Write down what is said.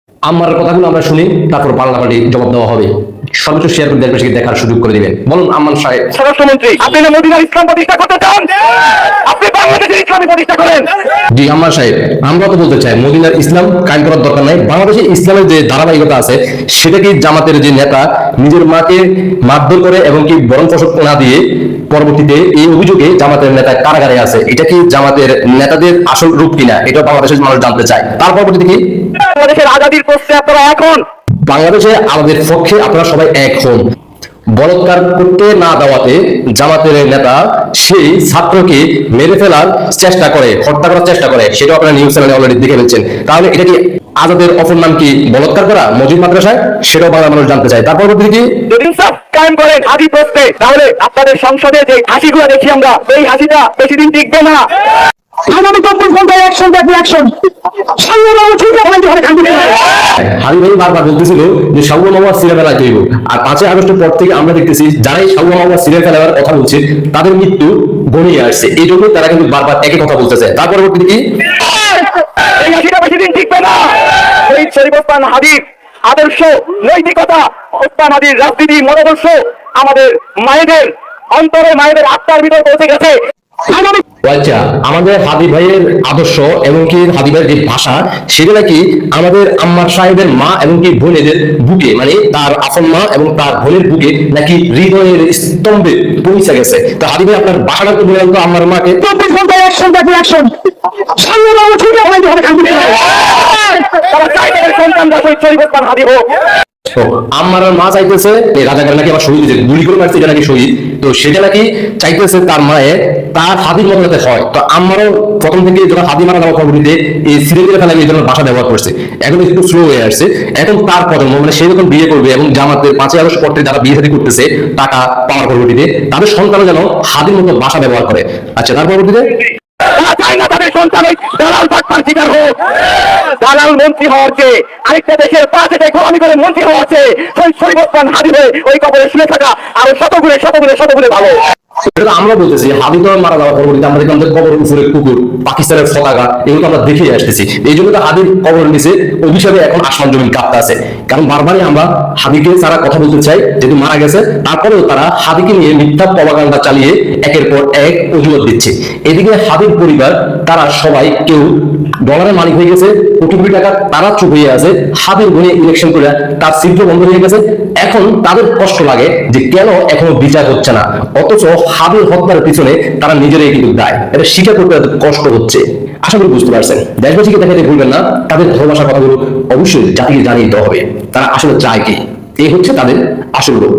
আমার কথাগুলো আমরা শুনি, তারপর পাল্টাপাল্টি জবাব দেওয়া হবে। সর্বোচ্চ শেয়ার করে দেশবাসীকে দেখার সুযোগ করে দিবেন। বলুন আম্মান সাহেব। স্বরাষ্ট্রমন্ত্রী, আপনি যে মদিনার ইসলাম প্রতিষ্ঠা করতে চান, আপনি বাংলাদেশের ইসলামী প্রতিষ্ঠা করেন। জি আম্মান সাহেব, আমরা তো বলতে চাই মদিনার ইসলাম কায়েম করার দরকার নাই। বাংলাদেশে ইসলামের যে ধারাবাহিকতা আছে সেটা কি জামাতের যে নেতা নিজের মাকে মারধর করে এবং কি বরণ পোষক না দিয়ে পরবর্তীতে এই অভিযোগে জামাতের নেতা কারাগারে আছে, এটা কি জামাতের নেতাদের আসল রূপ কিনা, এটা বাংলাদেশের মানুষ জানতে চায়। তার পরবর্তীতে কি বাংলাদেশের আজাদির প্রশ্নে আপনারা এখন বাংলাদেশে আমাদের পক্ষে আপনারা সবাই এক হন। বলৎকার করতে না দেওয়াতে জামাতের নেতা সেই ছাত্রকে মেরে ফেলার চেষ্টা করে, হত্যা করার চেষ্টা করে, সেটা আপনারা নিউজ চ্যানেলে অলরেডি দেখে ফেলছেন। তাহলে এটা কি আজাদের অপর নাম কি বলৎকার করা মসজিদ মাদ্রাসায়, সেটাও বাংলা মানুষ জানতে চায়। তার পরবর্তীতে কি যদি ইনসাফ কায়েম করেন হাদি প্রশ্নে, তাহলে আপনাদের সংসদে যে হাসিগুলো দেখি আমরা, এই হাসিটা বেশি দিন টিকবে না। আগামী 24 ঘন্টায় অ্যাকশন দেখবে, অ্যাকশন। হারি ভাই বারবার বলতেছিল যে শাহুয়া মামা সিরিয়াল ফেলা তৈব, আর 5 আগস্টের পর থেকে আমরা দেখতেছি যারাই শাহুয়া মামা সিরিয়াল ফেলার কথা বলছে তাদের মৃত্যু ঘনিয়ে আসছে। এই জন্য তারা কিন্তু বারবার একই কথা বলতেছে। তার পরবর্তীতে কি এই হাসিটা বেশি দিন টিকবে না। শহীদ শরীফ ওসমান হাদির আদর্শ, নৈতিকতা, ওসমান হাদির রাজনীতি মতাদর্শ আমাদের মায়েদের অন্তরে, মায়েদের আত্মার ভিতর পৌঁছে গেছে। আচ্ছা, আমাদের হাদি ভাইয়ের আদর্শ এবং কি হাদি ভাইয়ের যে ভাষা, সেটা নাকি আমাদের আম্মার সাহেবের মা এবং কি বোনেদের বুকে, মানে তার আপন মা এবং তার বোনের বুকে নাকি হৃদয়ের স্তম্ভে পৌঁছে গেছে। তো হাদি ভাই আপনার ভাষাটা তো বললেন তো আমার মাকে 24 ঘন্টায় অ্যাকশন দেখবে, অ্যাকশন। তারা চায় তাদের সন্তানরা শহীদ শরীফ ওসমান হাদি হোক। তো আমার মা চাইতেছে রাজাকার নাকি আমার শহীদ হয়েছে, গুলি করে মারছে, এটা নাকি শহীদ। তো সেটা নাকি চাইতেছে তার মায়ে তার হাদির মতো যাতে হয়। তো আমারও প্রথম থেকে যখন হাদি মারা যাওয়ার খবরটিতে এই সিরিয়াল ফেলা এই ধরনের ভাষা ব্যবহার করছে, এখন একটু স্লো হয়ে আসছে। এখন তার প্রজন্ম, মানে সে যখন বিয়ে করবে এবং জামাতের 5 আগস্ট পর থেকে যারা বিয়ে শাদী করতেছে টাকা পাওয়ার পরবর্তীতে, তাদের সন্তানও যেন হাদির মতো ভাষা ব্যবহার করে। আচ্ছা, তার পরবর্তীতে তারা চায় না তাদের সন্তান ওই দালাল বাটপার শিকার হোক। দালাল মন্ত্রী হওয়ার চেয়ে, আরেকটা দেশের পাশে গোলামি করে মন্ত্রী হওয়ার চেয়ে শহীদ শরীফ ওসমান হাদি হয়ে ওই কবরে শুয়ে থাকা আরো শতগুণে ভালো। এটা আমরা বলতেছি হাদি তো মারা যাওয়ার পরবর্তীতে আমরা দেখলাম যে কবরের উপরে কুকুর, পাকিস্তানের পতাকা, এগুলো আমরা দেখেই আসতেছি। এই জন্য তো হাদির কবরের নিচে অভিশাপে এখন আসমান জমিন কাঁপতে আছে। কারণ বারবারই আমরা হাদিকে তারা কথা বলতে চাই, যেহেতু মারা গেছে, তারপরেও তারা হাদিকে নিয়ে মিথ্যা প্রপাগান্ডা চালিয়ে একের পর এক অজুহাত দিচ্ছে। এদিকে হাদির পরিবার তারা সবাই কেউ ডলারের মালিক হয়ে গেছে, কোটি কোটি টাকা তারা চুপ হয়ে আছে। হাদির গুণে ইলেকশন করে তার ছিদ্র বন্ধ হয়ে গেছে। এখন তাদের কষ্ট লাগে যে কেন এখনো বিচার হচ্ছে না, অথচ হাদির হত্যার পিছনে তারা নিজেরাই কিন্তু দায়। এটা স্বীকার করতে এত কষ্ট হচ্ছে। আশা করি বুঝতে পারছেন। দেশবাসীকে দেখাতে ভুলবেন না, তাদের ভালোবাসার কথাগুলো অবশ্যই জাতিকে জানিয়ে দিতে হবে তারা আসলে চায় কি। এই হচ্ছে তাদের আসল রূপ।